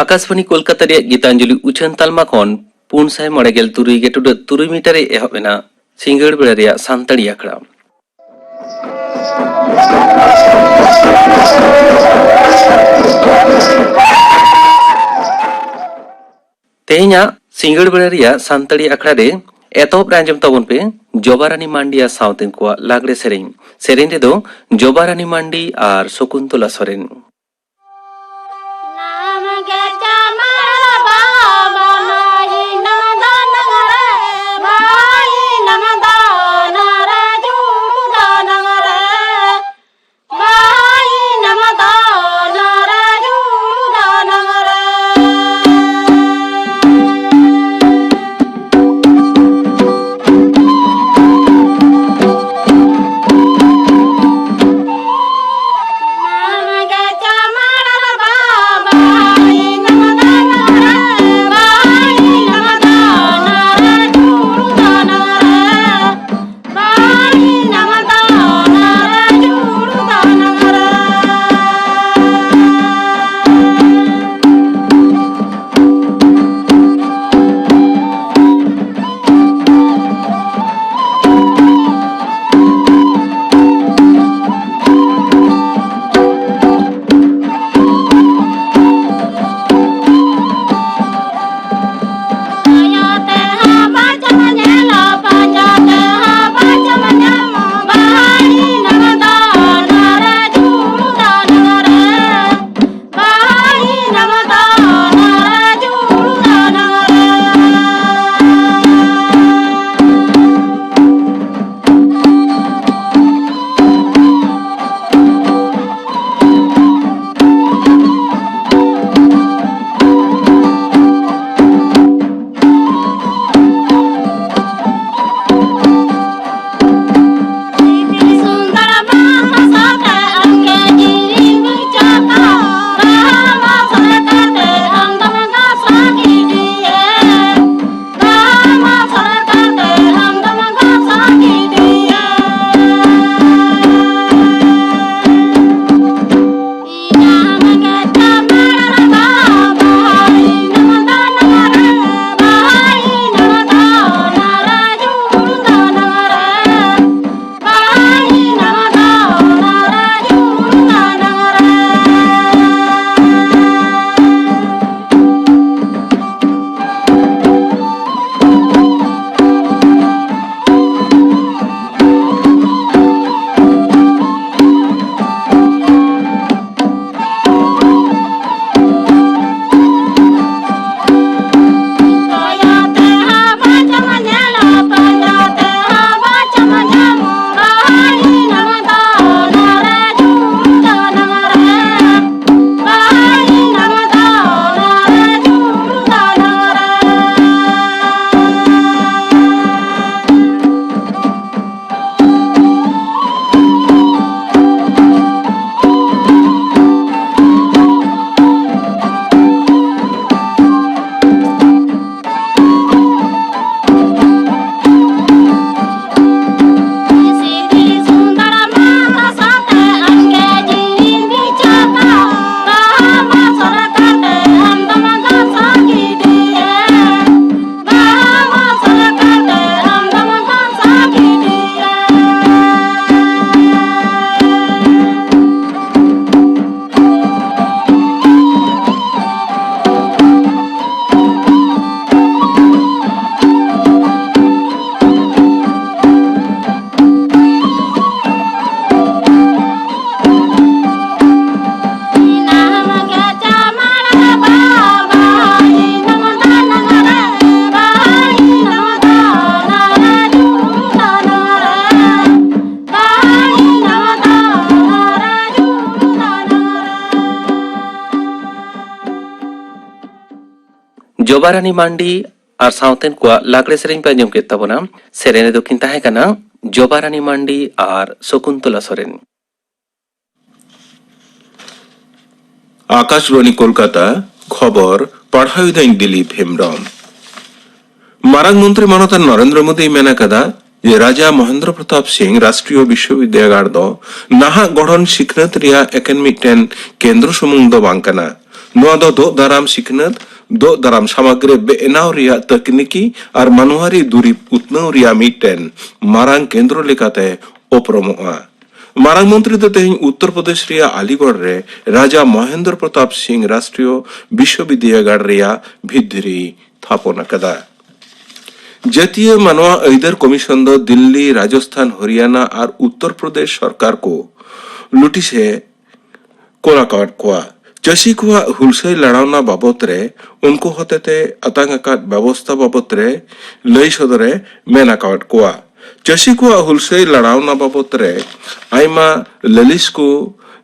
आकाशबानी कोलकाता रे गीतांजलि उछन तालमा खन 493.3 मीटर एहब एना सिंगड़ बेड़ा रे सानताड़ी आखड़ा तेहना सिंगड़ बेड़ा रे सानताड़ी आखड़ा रे एतोब रांजम तबन पे जोबारानी मांडिया सावतेन को लागड़े सेरेन रे दो जोबारानी मांडी और शकुंतला सोरेन जोबारानी मांडी और सावतेन को लागड़े सेरेन पे अंजम केत ताबोना सेरेन दो किन ताहे कना जोबारानी मांडी और शकुंतला सोरेन। आकाशबानी कोलकाता खबर पढ़ाई दाइन दिलीप हेमब्रम। मारांग मंत्री मानतान नरेंद्र मोदी मेना कदा जे राजा महेंद्र प्रताप सिंह राष्ट्रीय विश्वविद्यालय दो नाहा गढ़न सिखनत रिया एकेन मिटन केंद्र सुमुंग दो बांग कना ᱱᱚᱣᱟ ᱫᱚ ᱫᱚᱜ ᱫᱟᱨᱟᱢ ᱥᱤᱠᱷᱱᱟᱹᱛ, ᱫᱚᱜ ᱫᱟᱨᱟᱢ ᱥᱟᱢᱟᱜᱨᱤ ᱵᱮᱱᱟᱣ ᱨᱮᱭᱟᱜ ᱛᱟᱠᱱᱤᱠᱤ ᱟᱨ ᱢᱟᱱᱣᱟᱨᱤ ᱫᱩᱨᱤᱵ ᱩᱛᱱᱟᱹᱣ ᱨᱮᱭᱟᱜ ᱢᱤᱫᱴᱮᱱ ᱢᱟᱨᱟᱝ ᱠᱮᱱᱫᱨᱚ ᱞᱮᱠᱟᱛᱮ ᱩᱯᱨᱩᱢᱚᱜᱼᱟ। ᱢᱟᱨᱟᱝ ᱢᱚᱱᱛᱨী ᱫᱚ ᱛᱮᱦᱮᱧ ᱩᱛᱛᱚᱨ ᱯᱨᱚᱫᱮश ᱨᱮᱭᱟᱜ ᱟलीᱜᱚᱲ ᱨᱮ ᱨᱟᱡᱟ ᱢᱚᱦᱮᱱᱫᱨᱚ ᱯᱨᱚᱛᱟᱯ ᱥᱤᱝ ᱨᱟᱥᱴᱨᱤᱭᱚ ᱵᱤᱥᱥᱚᱵᱤᱫᱽᱫᱟᱹᱜᱟᱲ ᱨᱮᱭᱟᱜ ᱵᱷᱤᱛᱨᱤ ᱛᱷᱟᱯᱚᱱ ᱟᱠᱟᱫᱟ। জাতীয় মানব অধিকার কমিশন ᱫᱚ দিল্লি, রাজস্থান, হরিয়ানা আর উত্তর প্রদেশ সরকার কো নোটিশে কোলাকাট কোয়া চাষি কোয়া হুলসাই লড়াওনা বাবদ রে উনকো হতেতে আতঙ্কাত ব্যবস্থা বাবদ রে লই সদরে মেনাকাট কোয়া চাষি কোয়া হুলসাই লড়াওনা বাবদ রে আইমা ললিশ কো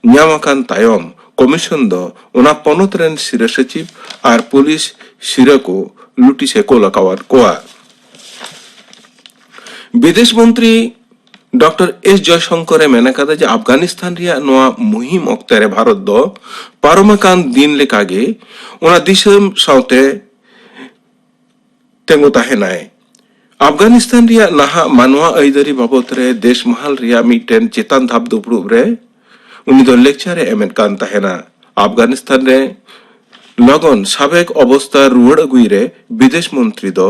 ᱧᱟᱢᱟᱠᱟᱱ ᱛᱟᱭᱚᱢ কমিশন ᱫᱚ ᱚᱱᱟ ᱯᱚᱱᱚᱛ ᱨᱮᱱ ᱥᱤᱨᱟᱹ ᱥᱚᱪᱤᱵ ᱟᱨ ᱯᱩᱞᱤᱥ ᱥᱤᱨᱟᱹ ᱠᱚ ᱞᱩᱴᱤᱥᱮ ᱠᱳᱞᱟᱠᱟᱣᱟᱫ ᱠᱚᱣᱟ। विदेश मंत्री डॉक्टर एस जयशंकर मेना कदा जे अफगानिस्तान रिया नोआ मुहिम ऑक्ते रे भारत दो पारमाकान दिन लेकागे ओना दिसम साउते तेंगो ताहेनाय अफगानिस्तान रिया नाहा मानवा आइदरी बाबत रे देश महल रिया मिटेन चेतन धाप दुपड़ुब रे उनी दो लेक्चर एमेन कान ताहेना अफगानिस्तान रे लगन साबेक अवस्था रुवाड़ अगुई रे विदेश मंत्री दो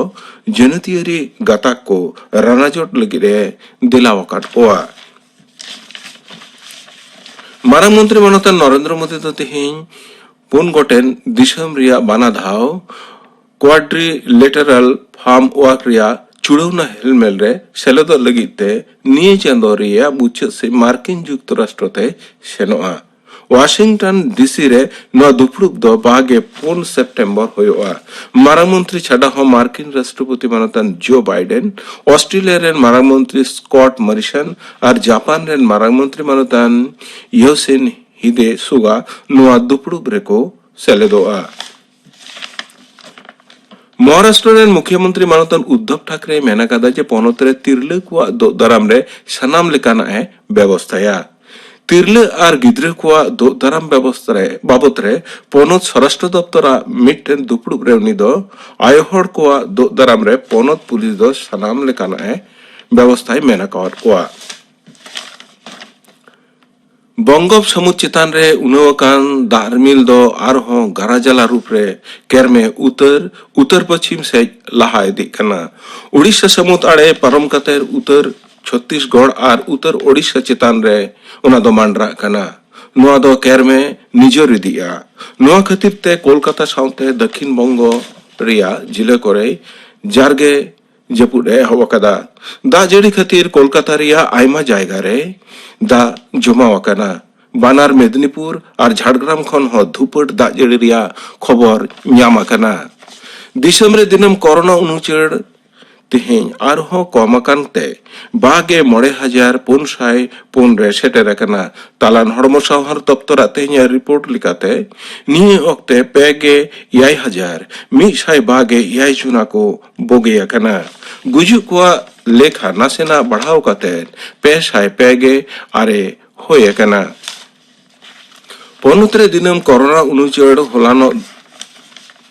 जनतियारी गाताक को रानाजोट लगी रे दिलावकाट कोआ मारांग मंत्री मनोतन नरेंद्र मोदी दो तेहें पुन गोटेन दिसम रिया बाना धाव क्वाड्रिलेटरल फार्म वाक रिया चुड़ौना हेलमेल रे सेलेदो लगिते निये चांदो रिया मुचाद से मार्किन जुक्तराष्ट्र ते सेनोआ वाशिंगटन डीसी रे नो दुपड़ुब दो बागे 4 सेप्टेम्बर होयोआ मारांग मंत्री छाडा हो मार्किन राष्ट्रपति मानतन Joe Biden Australia rain Marang मंत्री स्कॉट मॉरिसन और जापान रेन मारांग मंत्री मानतन योशिन हिदे सुगा नो दुपड़ुब रे को सेलेदोआ महाराष्ट्र रेन मुख्यमंत्री मानतन उद्धव ठाकरे मेना कदा जे पोनोत रे तिरले को दो दराम रे सनाम लेकाना है व्यवस्थाया तिरले और गिद्रे को दो दराम व्यवस्था रे बाबत रे पोनोत स्वराष्ट्र दप्तरा मिटन दुपड़ुब रे उनी दो आयोहर को दो दराम रे पोनोत पुलिस दो सनाम लेकाना है व्यवस्था मेना काट को बंगोप समुद्र चितान रे उनवकान दारमिल दो आरहो गाराजला रूप रे केरमे उत्तर पश्चिम से लहा इदी कना उड़ीसा समुद्र आड़े परम कतेर उत्तर छत्तीसगढ़ और उत्तर ओडिशा चितान रे उना दो मांडरा कना नोआ दो केरमे निजोर इदिया नोआ खातिर ते कोलकाता साउते दक्षिण बंगो रिया जिले कोरे जारगे जपुडे हवकदा दा जड़ी खातिर कोलकाता रिया आयमा जायगा रे दा जमा वकना बानार मेदिनीपुर और झाड़ग्राम खन हो धुपट दा जड़ी रिया खबर ᱧᱟᱢ आकना दिसम रे दिनम कोरोना उनुचड़ तेहें आरहो कमाकान ते बागे 9,500 रे सेटेर आकना तालान हड़मो सावहार दप्तरा तेहें रिपोर्ट लिकाते निये ओक्ते पेगे 6,100 जुना को बोगे आकना गुजु को लेखा नासेना बढ़ाव काते 500 होय आकना पोनुत्रे दिनम कोरोना उनुचड़ होलानो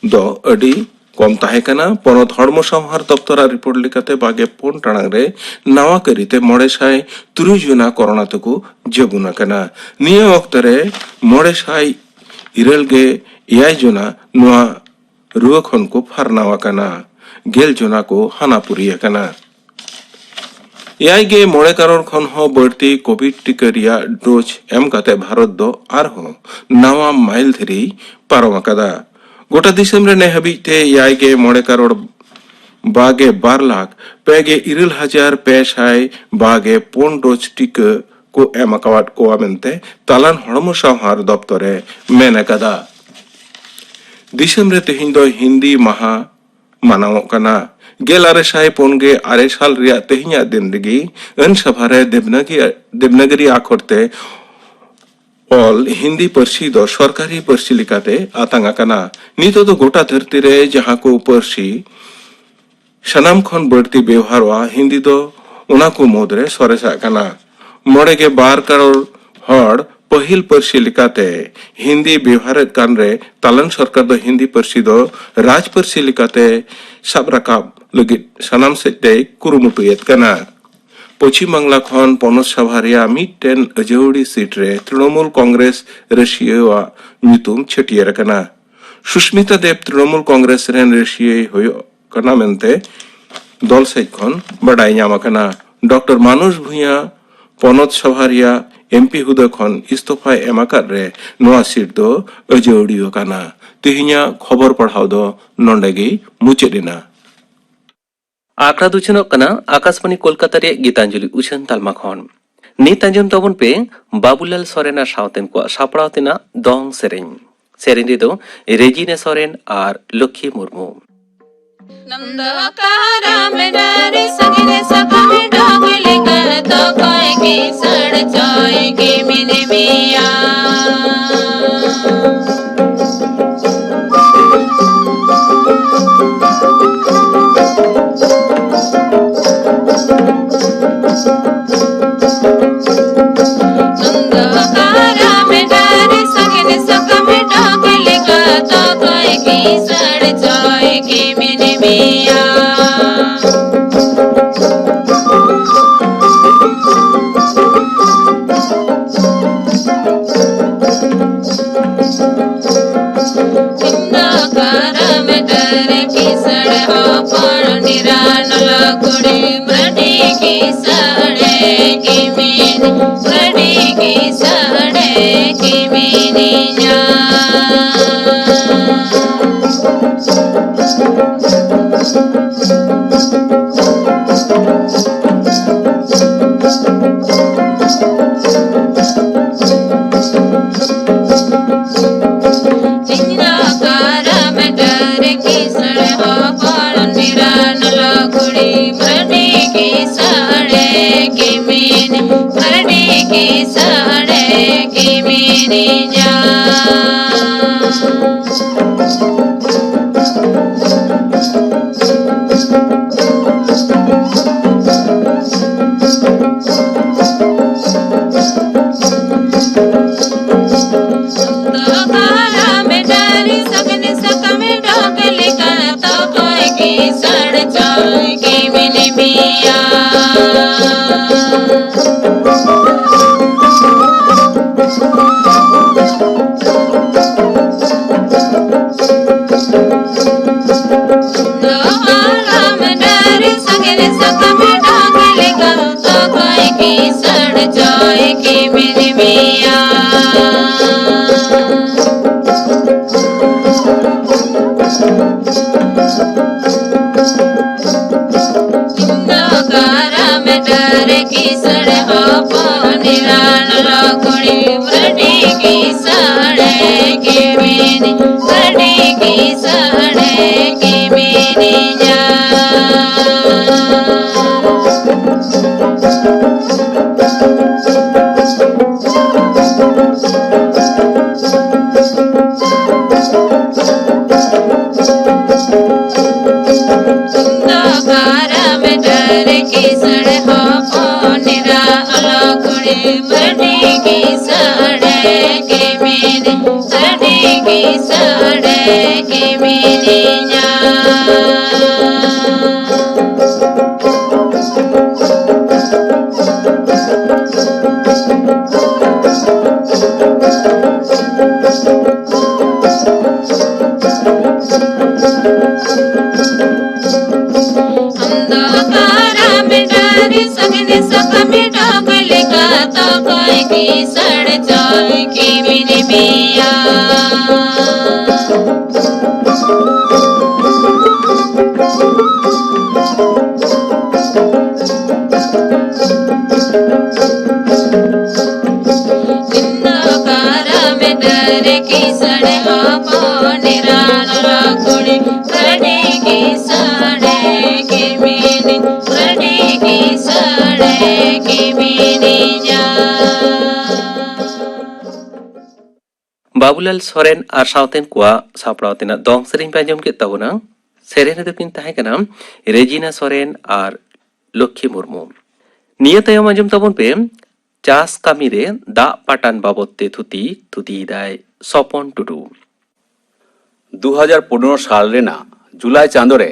दो अडी कम ताहेकना पोनोत हड़मो सावहार दप्तरा रिपोर्ट लिकाते बागे 4 टाणांग रे नावा करिते 903 जुना कोरोना तको जबुना कना निये वक्त रे 907 जुना नुआ रुआ खन को फारनावा कना गेल जुना को हानापुरी कना यागे 9 करोड़ खन हो बढ़ती कोविड टीका रिया डोज एम काते भारत दो आरहो नावा माइल धरी पारम कदा गोटा दिसम रे ने हबीते यागे 9 करोड़ बागे 12 लाख पेगे 9,500 डोज टीका को एम अकावाट को आमेंते तालान हड़मो सावहार दप्तरे मेना कदा दिसम रे तेहिं दो हिंदी महा मानाव कना गेलारे साय पोनगे आरे साल रिया तेहिं दिन दिगी अन सभारे देवनागरी आखरते ऑल हिंदी पर्सी दो सरकारी पर्सी लिकाते आतांगा कना नितो दो गोटा धरती रे जहां को पर्सी सनाम खन बढ़ती व्यवहारवा हिंदी दो उना को मोदरे सरेसा कना 12 करोड़ हड़ पहिल पर्सी लिकाते हिंदी व्यवहार कान रे तालन सरकार दो हिंदी पर्सी दो राज पर्सी लिकाते सब रकाब लगित सनाम सेते कुरुमुटुयत कना पश्चिम बांग्ला खन पनत सभा रिया मिटन अजौड़ी सीट रे तृणमूल कांग्रेस रशिया ᱧᱩᱛᱩᱢ ᱪᱷᱟᱹᱴᱭᱟᱹᱨ ᱟᱠᱟᱱᱟ सुष्मिता देव तृणमूल कांग्रेस रेन रेशिये होयो कना मेंते दल सेज खन बडाय ᱧᱟᱢ आकना डॉक्टर मानुष भुइया पनत सभारिया एमपी हुदा खन इस्तफा एमाकाद रे नोआ सीट दो अजौड़ियो काना तिहिया खबर पढ़ाव दो नोंडेगी मुचेदिना आखड़ा दुचनों कना आकाशबानी कोलकाता रे गीतांजलि उछन तालमा खन नीत आंजम तबन पे बाबूलाल सोरेन सावतेन को सापड़ाव तेना दोंग सेरेन सेरेन दो रेजिना सोरेन और लक्ष्मी मुर्मू नंदकारा में डारे सगने सकमे डोगले कर तो कोई की सड़ जाए के मिने मिया नंदकारा में डारे सगने सकमे डोगले कर तो कोई की सड़ जाए के मिने मिया नंदकारा में डारे की सड़ हो पर निरान लगुड़ी मृडी की सड़े की मिनी मृडी की सड़े की मिनी जा नंदकारा में डारे की सड़ हो पर निरान लगुड़ी मृडी की सड़े की मिनी मृडी की सड़े की मिनी जा नंदकारा में डारे सगने सकमे डोगले कर तो कोई की सड़ जाए की मिनी मिया नंदकारा में डारे सगने सकमे डोगले कर तो कोई की सड़ जाए की मिनी मिया नंदकारा में डारे की सड़ हो निरान लगुड़ी मृडी की सड़े की मिनी मृडी की सड़े की मिनी जा नंदकारा में डारे की सड़ हो निरान लगुड़ी मृडी की सड़े की मिनी मृडी की सड़े की मिनी जा नंदकारा में डारे सगने सकमे डोगले का तो कोई की सड़ जाए की मिनी मिया नंदकारा में डारे की सड़ हो निरान लगुड़ी मृडी की सड़े की मिनी मृडी की सड़े की मिनी जा बाबूलाल सोरेन और सावतेन को सापड़ाव तेना दोंग सेरेन पे आंजम के तबना सेरेन दो किन ताहे कना रेजिना सोरेन और लक्ष्मी मुर्मू निया तायम आंजम तबन पे चास कामी रे दा पाटान बाबद ते थुती थुती दाय सपन टुडू 2015 साल रेना जुलाई चांदो रे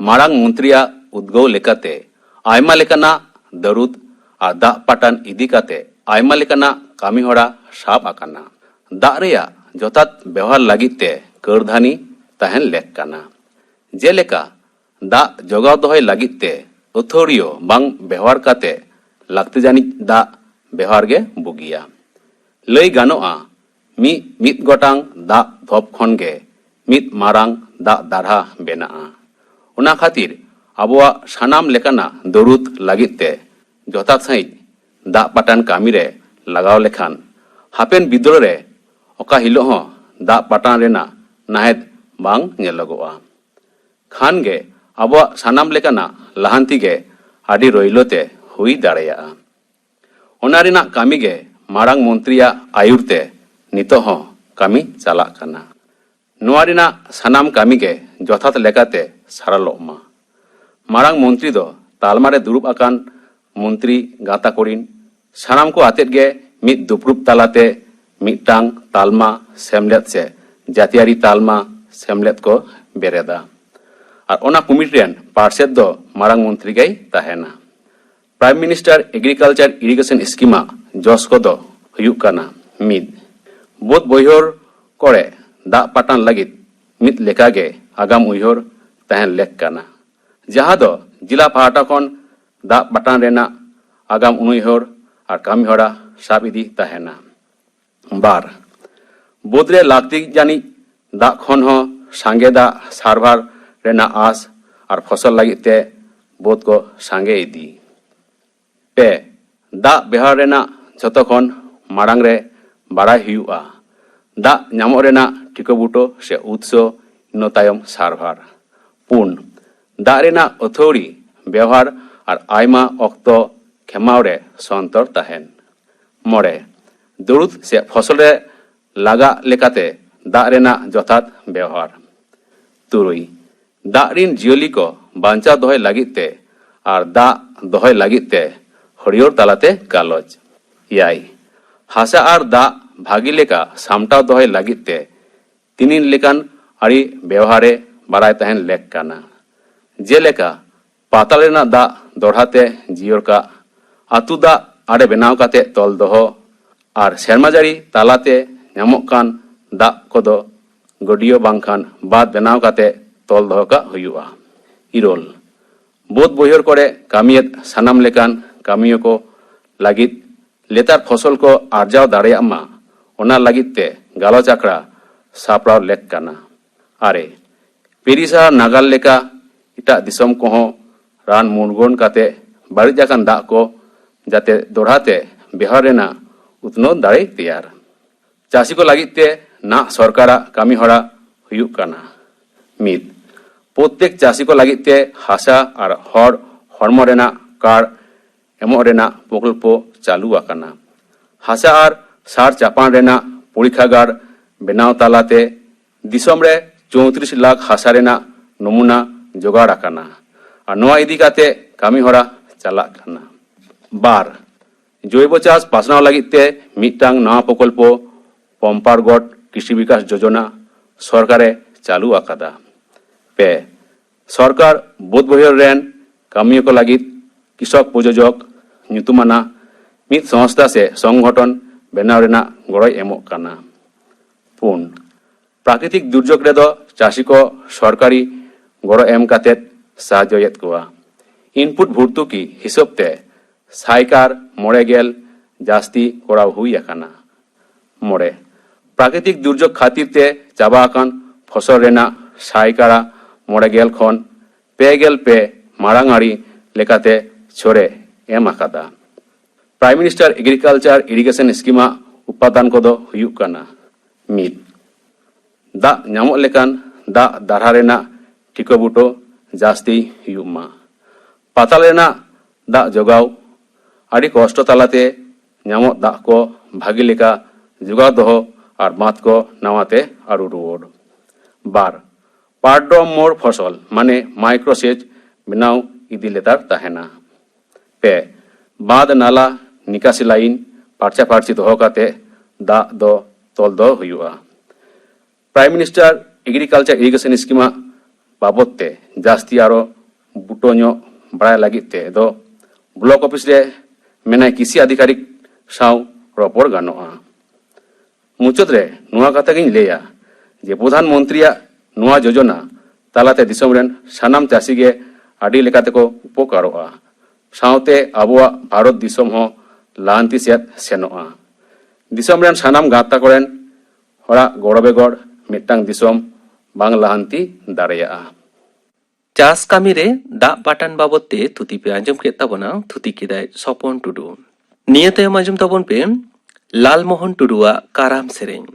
मारांग मंत्रिया उद्गव लेकाते आयमा लेकाना दरुद आ दा पाटान इदी काते आयमा लेकाना कामी होड़ा साब आकाना दा रेया जोतात व्यवहार लागिते ᱠᱟᱹᱨᱫᱷᱟᱹᱱᱤ ᱛᱟᱦᱮᱱ ᱞᱮᱠ ᱠᱟᱱᱟ᱾ ᱡᱮᱞᱮᱠᱟ ᱫᱟᱜ ᱡᱚᱜᱟᱣ ᱫᱚᱦᱚᱭ ᱞᱟᱹᱜᱤᱫ ᱛᱮ ᱟᱹᱛᱷᱟᱹᱲᱤᱭᱟᱹ ᱵᱟᱝ ᱵᱮᱣᱦᱟᱨ ᱠᱟᱛᱮ ᱞᱟᱹᱠᱛᱤ ᱡᱟᱹᱱᱤᱡ ᱫᱟᱜ ᱵᱮᱣᱦᱟᱨ ᱜᱮ ᱵᱩᱜᱤᱭᱟ᱾ ᱞᱟᱹᱭ ᱜᱟᱱᱚᱜᱼᱟ ᱢᱤᱫ ᱜᱚᱴᱟᱝ ᱫᱟᱜ ᱫᱷᱚᱯ ᱠᱷᱚᱱ ᱜᱮ ᱢᱤᱫ ᱢᱟᱨᱟᱝ ᱫᱟᱜ ᱫᱟᱨᱦᱟ ᱵᱮᱱᱟᱜᱼᱟ᱾ ᱚᱱᱟ ᱠᱷᱟᱹᱛᱤᱨ ᱟᱵᱚᱣᱟᱜ ᱥᱟᱱᱟᱢ ᱞᱮᱠᱟᱱᱟᱜ ᱫᱩᱨᱩᱫ ᱞᱟᱹᱜᱤᱫ ᱛᱮ ᱡᱚᱛᱷᱟᱛ ᱥᱟᱺᱦᱤᱡ ᱫᱟᱜ ᱯᱟᱴᱟᱱ ᱠᱟᱹᱢᱤᱨᱮ ᱞᱟᱜᱟᱣ ᱞᱮᱠᱷᱟᱱ ᱦᱟᱯᱮᱱ ᱵᱤᱫᱟᱹᱞ ᱨᱮ ᱚᱠᱟ ᱦᱤᱞᱳᱜ ᱦᱚᱸ ᱫᱟᱜ ᱯᱟᱴᱟᱱ ᱨᱮᱱᱟᱜ ᱱᱟᱦᱮᱫ ᱵᱟᱝ ᱧᱮᱞᱚᱜᱚᱜᱼᱟ᱾ ᱠᱷᱟᱱ ᱜᱮ ᱟᱵᱚᱣᱟᱜ ᱥᱟᱱᱟᱢ ᱞᱮᱠᱟᱱᱟᱜ ᱞᱟᱦᱟᱱᱛᱤ ᱜᱮ ᱟᱹᱰᱤ ᱨᱳᱭᱞᱳ ᱛᱮ ᱦᱩᱭ ᱫᱟᱲᱮᱭᱟᱜᱼᱟ᱾ ᱚᱱᱟ ᱨᱮᱱᱟᱜ ᱠᱟᱹᱢᱤ ᱜᱮ ᱢᱟᱨᱟᱝ ᱢᱚᱱᱛᱨᱤᱭᱟᱜ ᱟᱹᱭᱩᱨ ᱛᱮ ᱱᱤᱛᱚᱜ ᱦᱚᱸ ᱠᱟᱹᱢᱤ ᱪᱟᱞᱟᱜ ᱠᱟᱱᱟ᱾ ᱱᱚᱣᱟ ᱨᱮᱱᱟᱜ ᱥᱟᱱᱟᱢ ᱠᱟᱹᱢᱤ ᱜᱮ ᱡᱚᱛᱷᱟᱛ ᱞᱮᱠᱟᱛᱮ ᱥᱟᱨᱟᱞᱚᱜ ᱢᱟ᱾ ᱢᱟᱨᱟᱝ ᱢᱚᱱᱛᱨᱤ ᱫᱚ ᱛᱟᱞᱢᱟᱨᱮ ᱫᱩᱲᱩᱵ ᱟᱠᱟᱱ ᱢᱚᱱᱛᱨᱤ ᱜᱟᱶᱛᱟ ᱠᱚᱨᱤᱱ ᱥᱟᱱᱟᱢ ᱠᱚ ᱟᱛᱮᱫ ᱜᱮ ᱢᱤᱫ ᱫᱩᱯᱲᱩᱵ ᱛᱟᱞᱟᱛᱮ ᱢᱤᱫᱴᱟᱝ ᱛᱟᱞᱢᱟ ᱥᱮᱢᱞᱮᱫ ᱥᱮ ᱡᱟᱹᱛᱤᱭᱟᱹᱨᱤ ᱛᱟᱞᱢᱟ ᱥᱮᱢᱞᱮᱫ ᱠᱚ ᱵᱮᱨᱮᱫᱟ᱾ ᱟᱨ ᱚᱱᱟ ᱠᱚᱢᱤᱴᱤ ᱨᱮᱱ ᱯᱟᱨᱥᱮᱫ ᱫᱚ ᱢᱟᱨᱟᱝ ᱢᱚᱱᱛᱨᱤ ᱜᱮᱭ ᱛᱟᱦᱮᱱᱟ᱾ ᱯᱨᱟᱭᱤᱢ ᱢᱤᱱᱤᱥᱴᱟᱨ ᱮᱜᱽᱨᱤᱠᱟᱞᱪᱟᱨ ᱤᱨᱤᱜᱮᱥᱚᱱ ᱥᱠᱤᱢᱟᱜ ᱡᱚᱥ ᱠᱚᱫᱚ ᱦᱩᱭᱩᱜ ᱠᱟᱱᱟ: 1. ᱵᱟᱹᱫᱽ ᱵᱟᱹᱭᱦᱟᱹᱲ ᱠᱚᱨᱮ ᱫᱟᱜ ᱯᱟᱴᱟᱱ ᱞᱟᱹᱜᱤᱫ ᱢᱤᱫ ᱞᱮᱠᱟᱜᱮ ᱟᱜᱟᱢ ᱩᱭᱦᱟᱹᱨ ᱛᱟᱦᱮᱱ ᱞᱮᱠ ᱠᱟᱱᱟ, ᱡᱟᱦᱟᱸ ᱫᱚ ᱡᱤᱞᱟ ᱯᱟᱦᱴᱟ ᱠᱷᱚᱱ ᱫᱟᱜ ᱯᱟᱴᱟᱱ ᱨᱮᱱᱟᱜ ᱟᱜᱟᱢ ᱩᱱᱩᱭᱦᱟᱹᱨ ᱟᱨ ᱠᱟᱹᱢᱤᱦᱚᱨᱟ ᱥᱟᱵ ᱤᱫᱤ ᱛᱟᱦᱮᱱᱟ᱾ 2. ᱵᱟᱹᱫᱽ ᱨᱮ ᱞᱟᱹᱠᱛᱤ ᱡᱟᱹᱱᱤᱡ ᱫᱟᱜ ᱠᱷᱚᱱ ᱦᱚᱸ ᱥᱟᱸᱜᱮ ᱫᱟᱜ ᱥᱟᱨᱵᱷᱟᱨ ᱨᱮᱱᱟᱜ ᱟᱸᱥ ᱟᱨ ᱯᱷᱚᱥᱚᱞ ᱞᱟᱹᱜᱤᱫ te ᱵᱟᱹᱫᱽ ᱠᱚ ᱥᱟᱸᱜᱮ ᱤᱫᱤ। 3. ᱫᱟᱜ ᱵᱮᱣᱦᱟᱨ ᱨᱮᱱᱟᱜ ᱡᱷᱚᱛᱚ ᱠᱷᱚᱱ ᱢᱟᱲᱟᱝ ᱨᱮ ᱵᱟᱲᱟᱭ ᱦᱩᱭᱩᱜᱼᱟ ᱫᱟᱜ ᱧᱟᱢᱚᱜ ᱨᱮᱱᱟᱜ ᱴᱷᱤᱠᱟᱹᱵᱩᱴᱟᱹ ᱥᱮ ᱩᱛᱥᱚ, ᱤᱱᱟᱹ ᱛᱟᱭᱚᱢ ᱥᱟᱨᱵᱷᱟᱨ। 4. ᱫᱟᱜ ᱨᱮᱱᱟᱜ ᱟᱹᱛᱷᱟᱹᱣᱲᱤ ᱵᱮᱣᱦᱟর ᱟᱨ ᱟᱭᱢᱟ ᱚᱠᱛᱚ ᱠᱷᱮᱢᱟᱣ ᱨᱮ ᱥᱚᱱᱛᱚᱨ ᱛᱟᱦᱮᱱ। 5. ᱫᱩᱨᱩᱫ ᱥᱮ ᱯᱷᱚᱥᱚᱞ ᱨᱮ ᱞᱟᱜᱟᱜ ᱞᱮᱠᱟᱛᱮ ᱫᱟᱜ ᱨᱮᱱᱟᱜ ᱡᱚᱛᱷᱟᱛ ᱵᱮᱣᱦᱟর। 3. ᱫᱟᱜ ᱨᱤᱱ ᱡᱤᱭᱟᱹᱞᱤ ᱠᱚ ᱵᱟᱧᱪᱟᱣ ᱫᱚᱦᱚᱭ ᱞᱟᱹᱜᱤᱫ te ᱟᱨ ᱫᱟᱜ ᱫᱚᱦᱚᱭ ᱞᱟᱹᱜᱤᱫ te ᱦᱟᱹᱨᱭᱟᱹᱲ ᱛᱟᱞᱟᱛᱮ ᱜᱟᱞᱚᱪ। 4. ᱦᱟᱥᱟ ᱟᱨ ᱫᱟᱜ ᱵᱷᱟᱹᱜᱤ ᱞᱮᱠᱟ ᱥᱟᱢᱴᱟᱣ ᱫᱚᱦᱚᱭ ᱞᱟᱹᱜᱤᱫ te ᱛᱤᱱᱤᱱ ᱞᱮᱠᱟᱱ ᱟᱹᱨᱤ ᱵᱮᱣᱦᱟᱨᱮ ᱵᱟᱲᱟᱭ ᱛᱟᱦᱮᱱ ᱞᱮᱠ ᱠᱟᱱᱟ, ᱡᱮᱞᱮᱠᱟ ᱯᱟᱛᱟᱞ ᱨᱮᱱᱟᱜ ᱫᱟᱜ ᱫᱚᱲᱦᱟᱛᱮ ᱡᱤᱭᱟᱹᱲ ᱠᱟᱜ, ᱟᱹᱛᱩ ᱫᱟᱜ ᱟᱲᱮ ᱵᱮᱱᱟᱣ ᱠᱟᱛᱮ ᱛᱚᱞ ᱫᱚᱦᱚ, ᱟᱨ ᱥᱮᱨᱢᱟ ᱡᱟᱹᱲᱤ ᱛᱟᱞᱟᱛᱮ ᱧᱟᱢᱚᱜ ᱠᱟᱱ ᱫᱟᱜ ᱠᱚᱫᱚ ᱜᱟᱹᱰᱭᱟᱹ ᱵᱟᱝᱠᱷᱟᱱ ᱵᱟᱸᱫᱽ ᱵᱮᱱᱟᱣ ᱠᱟᱛᱮ ᱛᱚᱞ ᱫᱚᱦᱚ ᱠᱟᱜ ᱦᱩᱭᱩᱜᱼᱟ। 5. ᱵᱟᱹᱫᱽ ᱵᱟᱹᱭᱦᱟᱹᱲ ᱠᱚᱨᱮ ᱠᱟᱹᱢᱤᱭᱮᱫ ᱥᱟᱱᱟᱢ ᱞᱮᱠᱟᱱ ᱠᱟᱹᱢᱤᱭᱟᱹ ko ᱞᱟᱹᱜᱤᱫ ᱞᱮᱛᱟᱲ ᱯᱷᱚᱥᱚᱞ ko ᱟᱨᱡᱟᱣ ᱫᱟᱲᱮᱭᱟᱜ ᱢᱟ, ᱚᱱᱟ ᱞᱟᱹᱜᱤᱫ te ᱜᱟᱞᱚᱪ ᱟᱠᱷᱲᱟ ᱥᱟᱯᱲᱟᱣ ᱞᱮᱠ ᱠᱟᱱᱟ। 6. ᱯᱮᱨᱤᱥᱟ ᱱᱟᱜᱟᱞ ᱞᱮᱠᱟ ᱮᱴᱟᱜ ᱫᱤᱥᱚᱢ ᱠᱚᱦᱚᱸ ᱨᱟᱱ ᱢᱩᱨᱜᱟᱹᱱ ᱠᱟᱛᱮ ᱵᱟᱹᱲᱤᱡ ᱟᱠᱟᱱ ᱫᱟᱜ ko ᱡᱟᱛᱮ ᱫᱚᱲᱦᱟᱛᱮ ᱵᱮᱣᱦᱟᱨ ᱨᱮᱱᱟᱜ ᱩᱛᱱᱟᱹᱣ ᱫᱟᱲᱮ ᱛᱮᱭᱟᱨ। ᱪᱟᱹᱥᱤ ko ᱞᱟᱹᱜᱤᱫ te ᱱᱟᱜ ᱥᱚᱨᱠᱟᱨᱟᱜ ᱠᱟᱹᱢᱤ ᱦᱚᱨᱟ ᱦᱩᱭᱩᱜ ᱠᱟᱱᱟ। 1. ᱯᱨᱚᱛᱮᱠ ᱪᱟᱹᱥᱤ ko ᱞᱟᱹᱜᱤᱫ te ᱦᱟᱥᱟ ᱟᱨ ᱦᱚᱲ ᱦᱚᱲᱢᱚ ᱨᱮᱱᱟᱜ ᱠᱟᱨᱰ ᱮᱢᱚᱜ ᱨᱮᱱᱟᱜ ᱯᱨᱚᱠᱚᱞᱯᱚ ᱪᱟᱹᱞᱩ ᱟᱠᱟᱱᱟ। ᱦᱟᱥᱟ ᱟᱨ ᱥᱟᱨ ᱪᱟᱯᱟᱱ ᱨᱮᱱᱟᱜ ᱯᱚᱨᱤᱠᱷᱟᱜᱟᱨ ᱵᱮᱱᱟᱣ ᱛᱟᱞᱟᱛᱮ ᱫᱤᱥᱚᱢ ᱨᱮ 34 ᱞᱟᱠᱷ ᱦᱟᱥᱟ ᱨᱮᱱᱟᱜ ᱱᱚᱢᱩᱱᱟ ᱡᱚᱜᱟᱲ ᱟᱠᱟᱱᱟ ᱟᱨ ᱱᱚᱣᱟ ᱤᱫᱤ ᱠᱟᱛᱮ ᱠᱟᱹᱢᱤ ᱦᱚᱨᱟ ᱪᱟᱞᱟᱜ ᱠᱟᱱᱟ। 2. জৈব চাষ বাঁচানোর লাগি তে মিটটাং নয়া প্রকল্প পম্পারগড় কৃষি বিকাশ যোজনা সরকারে চালু আকাদা। 2. সরকার বোধ বহির রেন কামিয়ে কো লাগি কৃষক প্রযোজক nyutumana mid সংস্থা সে সংগঠন বেনাও রেনা গড়ই এমক কানা। 4. প্রাকৃতিক দুর্যোগ রেদো চাষি কো সরকারি গড় এম কাতেত সাহায্যয়েত কোয়া। ইনপুট ভর্তুকি হিসাব তে সাইকার মরে গেল জাস্তি করা হুই আকানা। 5. প্রাকৃতিক দুর্যোগ খাতির তে চাবা আকান ফসল রেনা সাইকারা মরে গেল খন পেগেল পে মারাঙাড়ি লেকাতে ছড়ে এম আকাদা। প্রাইম মিনিস্টার এগ্রিকালচার ইরিগেশন স্কিমা উপাদান কদো হুᱭᱩᱜ ᱠᱟᱱᱟ। 1. ᱫᱟᱜ ᱧᱟᱢᱚᱜ ᱞᱮᱠᱟᱱ ᱫᱟᱜ ᱫᱟᱨᱦᱟ ᱨᱮᱱᱟᱜ ᱴᱷᱤᱠᱟᱹᱵᱩᱴᱟᱹ ᱡᱟᱹᱥᱛᱤ ᱦᱩᱭᱩᱜ ᱢᱟ। ᱯᱟᱛᱟᱞ ᱨᱮᱱᱟᱜ ᱫᱟᱜ ᱡᱚᱜᱟᱣ ᱟᱹᱰᱤ ᱠᱚᱥᱴᱚ ᱛᱟᱞᱟᱛᱮ ᱧᱟᱢᱚᱜ ᱫᱟᱜ ko ᱵᱷᱟᱹᱜᱤ ᱞᱮᱠᱟ ᱡᱚᱜᱟᱣ ᱫᱚᱦᱚ ᱟᱨ ᱵᱟᱸᱫᱽ ko ᱱᱟᱣᱟᱛᱮ ᱟᱹᱨᱩ ᱨᱩᱣᱟᱹᱲ। 2. ᱯᱟᱴᱰᱚᱢ ᱢᱳᱲ ᱯᱷᱚᱥᱚল ᱢᱟᱱᱮ ᱢᱟইক্রোসেচ বেনাও ইদি লেতার তাহেনা। 2. বাঁধ নালা নিকাশি লাইন পারচা পারচি দহ কাতে দাগ দ তল দ হুᱭᱩᱜᱼᱟ। প্রাইম মিনিস্টার এগ্রিকালচার ইরিগেশন স্কিমা বাবদ তে জাস্তি আরো বুটো ᱧᱚᱜ ᱵᱟᱲᱟᱭ ᱞᱟᱹᱜᱤᱫ ᱛᱮ ᱫᱚ ব্লক অফিস রে মেনাই কৃষি আধিকারিক সাও রপᱚᱲ গানোᱜᱼᱟ। মুᱪᱟᱹᱫ ᱨᱮ ᱱᱚᱣᱟ ᱠᱟᱛᱷᱟ ᱜᱤᱧ ᱞᱟᱹᱭᱟ ᱡᱮ ᱯᱨᱚᱫᱷᱟᱱ ᱢᱚᱱᱛᱨᱤᱭᱟᱜ ᱱᱚᱣᱟ ᱡᱳᱡᱚᱱᱟ ᱛᱟᱞᱟᱛᱮ ᱫᱤᱥᱚᱢ ᱨᱮᱱ ᱥᱟᱱᱟᱢ ᱪᱟᱹᱥᱤ ᱜᱮ ᱟᱹᱰᱤ ᱞᱮᱠᱟᱛᱮᱠᱚ ᱩᱯᱚᱠᱟᱨᱚᱜᱼᱟ, ᱥᱟᱶᱛᱮ ᱟᱵᱚᱣᱟᱜ ᱵᱷᱟᱨᱚᱛ ᱫᱤᱥᱚᱢ ᱦᱚᱸ ᱞᱟᱦᱟᱱᱛᱤ ᱥᱮᱫ ᱥᱮᱱᱚᱜᱼᱟ। ᱫᱤᱥᱚᱢ ᱨᱮᱱ ᱥᱟᱱᱟᱢ ᱜᱟᱶᱛᱟ ᱠᱚᱨᱮᱱ ᱦᱚᱲᱟᱜ ᱜᱚᱲᱚ ᱵᱮᱜᱚᱨ ᱢᱤᱫᱴᱟᱝ ᱫᱤᱥᱚᱢ ᱵᱟᱝ ᱞᱟᱦᱟᱱᱛᱤ ᱫᱟᱲᱮᱭᱟᱜᱼᱟ। ᱪᱟᱥ ᱠᱟᱹᱢᱤ ᱨᱮ ᱫᱟᱜ ᱯᱟᱴᱟᱱ ᱵᱟᱵᱚᱫ ᱛᱮ ᱛᱷᱩᱛᱤ ᱯᱮ ᱟᱸᱡᱚᱢ ᱠᱮᱫ ᱛᱟᱵᱚᱱᱟ, ᱛᱷᱩᱛᱤ ᱠᱮᱫᱟᱭ ᱥᱚᱯᱚᱱ ᱴᱩᱰᱩ। ᱱᱤᱭᱟᱹ ᱛᱟᱭᱚᱢ ᱟᱸᱡᱚᱢ ᱛᱟᱵᱚᱱ ᱯᱮ ᱞᱟᱞᱢᱳᱦᱚᱱ ᱴᱩᱰᱩᱣᱟᱜ ᱠᱟᱨᱟᱢ ᱥᱮᱨᱮᱧ।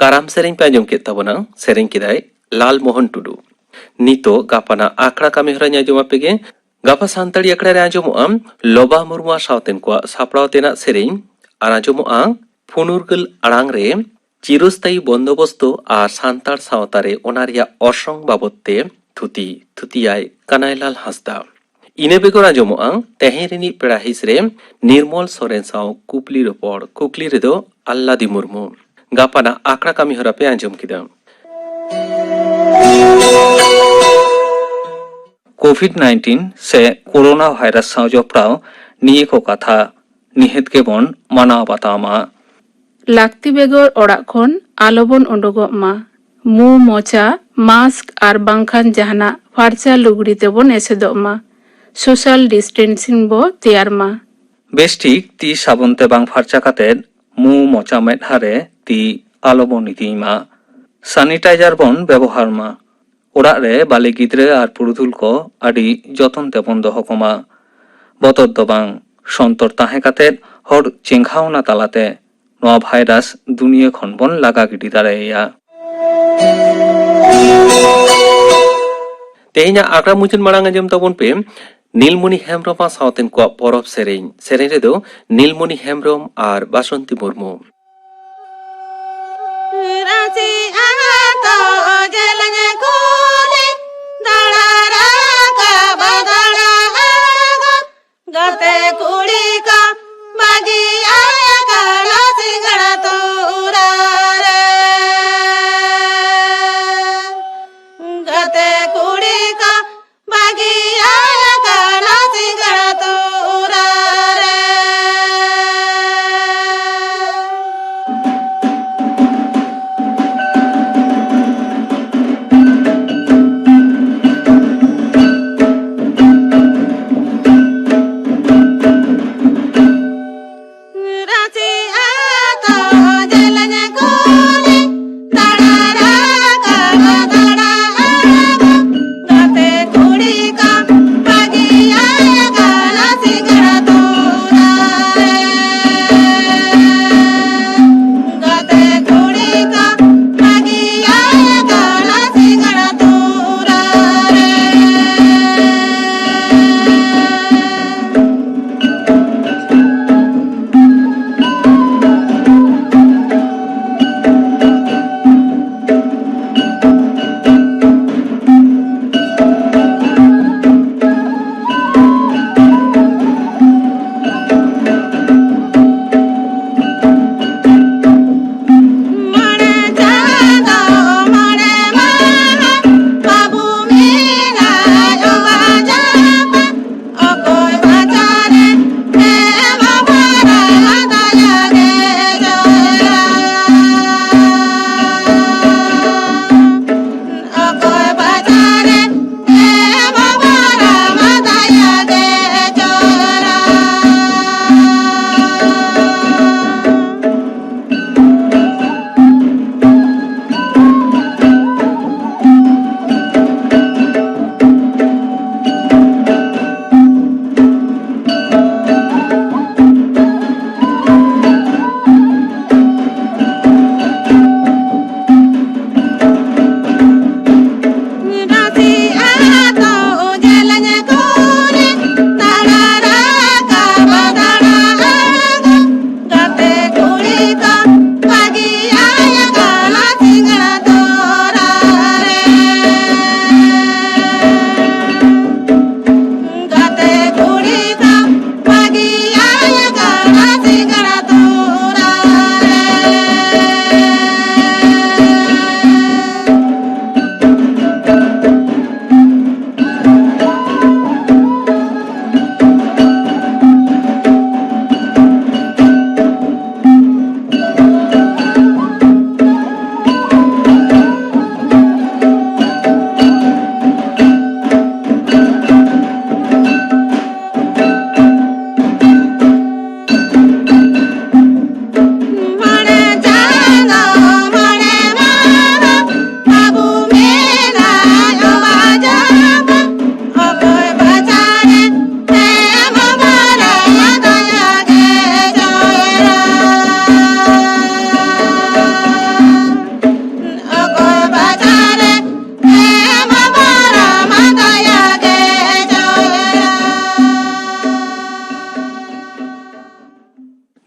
ᱠᱟᱨᱟᱢ ᱥᱮᱨᱮᱧ ᱯᱮ ᱟᱸᱡᱚᱢ ᱠᱮᱫ ᱛᱟᱵᱚᱱᱟ, ᱥᱮᱨᱮᱧ ᱠᱮᱫᱟᱭ ᱞᱟᱞᱢᱳᱦᱚᱱ ᱴᱩᱰᱩ। ᱱᱤᱛᱚᱜ ᱜᱟᱯᱟᱱᱟᱜ ᱟᱠᱷᱲᱟ ᱠᱟᱹᱢᱤ ᱦᱚᱨᱟᱧ ᱟᱸᱡᱚᱢ ᱟᱯᱮ ᱜᱮ। ᱜᱟᱯᱟ ᱥᱟᱱᱛᱟᱲᱤ ᱟᱠᱷᱲᱟ ᱨᱮ ᱟᱸᱡᱚᱢᱚᱜᱼᱟ ᱞᱚᱵᱟ ᱢᱩᱨᱢᱩ ᱥᱟᱶᱛᱮᱱ ᱠᱚᱣᱟᱜ ᱥᱟᱯᱲᱟᱣ ᱛᱮᱱᱟᱜ ᱥᱮᱨᱮᱧ ᱟᱨ ᱟᱸᱡᱚᱢᱚᱜᱼᱟ ᱯᱷᱩᱱᱩᱨᱜᱟᱹᱞ ᱟᱲᱟᱝ ᱨᱮ ᱪᱤᱨᱚᱥᱛᱷᱟᱭᱤ ᱵᱚᱱᱫᱳᱵᱚᱥᱛᱚ ᱟᱨ ᱥᱟᱱᱛᱟᱲ ᱥᱟᱶᱛᱟ ᱨᱮ ᱚᱱᱟ ᱨᱮᱭᱟᱜ ᱚᱨᱥᱚᱝ ᱵᱟᱵᱚᱫ ᱛᱮ ᱛᱷᱩᱛᱤᱭᱟᱭ ᱠᱟᱱᱟᱭᱞᱟᱞ ᱦᱟᱸᱥᱫᱟ। ᱤᱱᱟᱹ ᱵᱮᱜᱚᱨ ᱟᱸᱡᱚᱢᱚᱜᱼᱟ ᱛᱮᱦᱮᱧ ᱨᱤᱱᱤᱡ ᱯᱮᱲᱟ ᱦᱤᱸᱥ ᱨᱮ ᱱᱤᱨᱢᱚᱞ ᱥᱚᱨᱮᱱ ᱥᱟᱶ ᱠᱩᱠᱞᱤ ᱨᱚᱯᱚᱲ, ᱠᱩᱠᱞᱤ ᱨᱮᱫᱚ ᱟᱞᱞᱟᱫᱤ ᱢᱩᱨᱢᱩ। ᱜᱟᱯᱟᱱᱟᱜ ᱟᱠᱷᱲᱟ ᱠᱟᱹᱢᱤ ᱦᱚᱨᱟ ᱯᱮ ᱟᱸᱡᱚᱢ ᱠᱮᱫᱟ। कोविड-19 से कोरोना भाइरस साव जपड़ाव निये को कथा निहित गेबन मानाव बातावमा। लाक्ति बेगर ओड़ाग खन आलोबन उडुगोग मा। मु मोचा मास्क आर बांखान जहाना फारचा लुगड़ी तेबन एसेदोग मा। ᱥᱳᱥᱟᱞ ᱰᱤᱥᱴᱮᱱᱥᱤᱝ ᱵᱚ ᱛᱮᱭᱟᱨ ᱢᱟ᱾ ᱵᱮᱥᱴᱷᱤᱠ ᱛᱤ ᱥᱟᱵᱚᱱ ᱛᱮ ᱵᱟᱝ ᱯᱷᱟᱨᱪᱟ ᱠᱟᱛᱮᱫ ᱢᱩ ᱢᱚᱪᱟ ᱢᱮᱫᱦᱟ ᱨᱮ ᱛᱤ ᱟᱞᱚᱵᱚᱱ ᱤᱫᱤᱭ ᱢᱟ᱾ ᱥᱟনিᱴᱟইᱡᱟᱨ ᱵᱚᱱ ᱵᱮᱵᱚᱦᱟᱨ ᱢᱟ᱾ ᱚᱲᱟᱜ ᱨᱮ ᱵᱟᱞᱮ ᱜᱤᱫᱽᱨᱟᱹ ᱟᱨ ᱯᱩᱨᱩᱫᱷᱩᱞ ko ᱟᱹᱰᱤ ᱡᱚᱛᱚᱱ ᱛᱮᱵᱚᱱ ᱫᱚᱦᱚ ᱠᱚᱢᱟ᱾ ᱵᱚᱛᱚᱨ ᱫᱚ ᱵᱟᱝ, ᱥᱚᱱᱛᱚᱨ ᱛᱟᱦᱮᱸ ᱠᱟᱛᱮᱫ ᱦᱚᱲ ᱪᱮᱸघᱟᱣᱱᱟ ᱛᱟᱞᱟᱛᱮ ᱱᱚᱣᱟ ᱵᱷᱟᱭᱨᱟᱥ ᱫᱩᱱᱤᱭᱟᱹ ᱠᱷᱚᱱ ᱵᱚᱱ ᱞᱟᱜᱟ ᱜᱤᱰᱤ ᱫᱟᱲᱮᱭᱟᱭᱟ। ᱛᱮᱦᱮᱧᱟᱜ ᱟᱠᱷᱲᱟ ᱢᱩᱪᱟᱹᱫ ᱢᱟᱲᱟᱝ ᱟᱸᱡᱚᱢ ᱛᱟᱵᱚᱱ ᱯᱮ নীলমণি হেমব্রম ᱥᱟᱶᱛᱮᱱ ᱠᱚᱣᱟᱜ ᱯᱚᱨᱚᱵᱽ ᱥᱮᱨᱮᱧ। ᱥᱮᱨᱮᱧ ᱨᱮᱫᱚ নীলমণি হেমব্রম ᱟᱨ ᱵᱟᱥᱚᱱᱛᱤ ᱢᱩᱨᱢᱩ।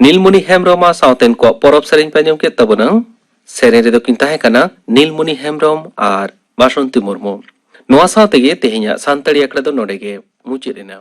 নীলমণি হেমব্রম সাউতেন ᱠᱚ ᱯᱚᱨᱚᱵᱽ ᱥᱮᱨᱮᱧ ᱯᱮ ᱟᱸᱡᱚᱢ ᱠᱮᱫ ᱛᱟᱵᱚᱱᱟ। ᱥᱮᱨᱮᱧ ᱨᱮᱫᱚ ᱠᱤᱱ ᱛᱟᱦᱮᱸ ᱠᱟᱱᱟ নীলমণি হেমব্রম ᱟᱨ ᱵᱟᱥᱚᱱᱛᱤ ᱢᱩᱨᱢᱩ। ᱱᱚᱣᱟ ᱥᱟᱶ ᱛᱮᱜᱮ ᱛᱮᱦᱮᱧᱟᱜ ᱥᱟᱱᱛᱟᱲᱤ ᱟᱠᱷᱲᱟ ᱫᱚ ᱱᱚᱰᱮ ᱜᱮ ᱢᱩᱪᱟᱹᱫ ᱮᱱᱟ।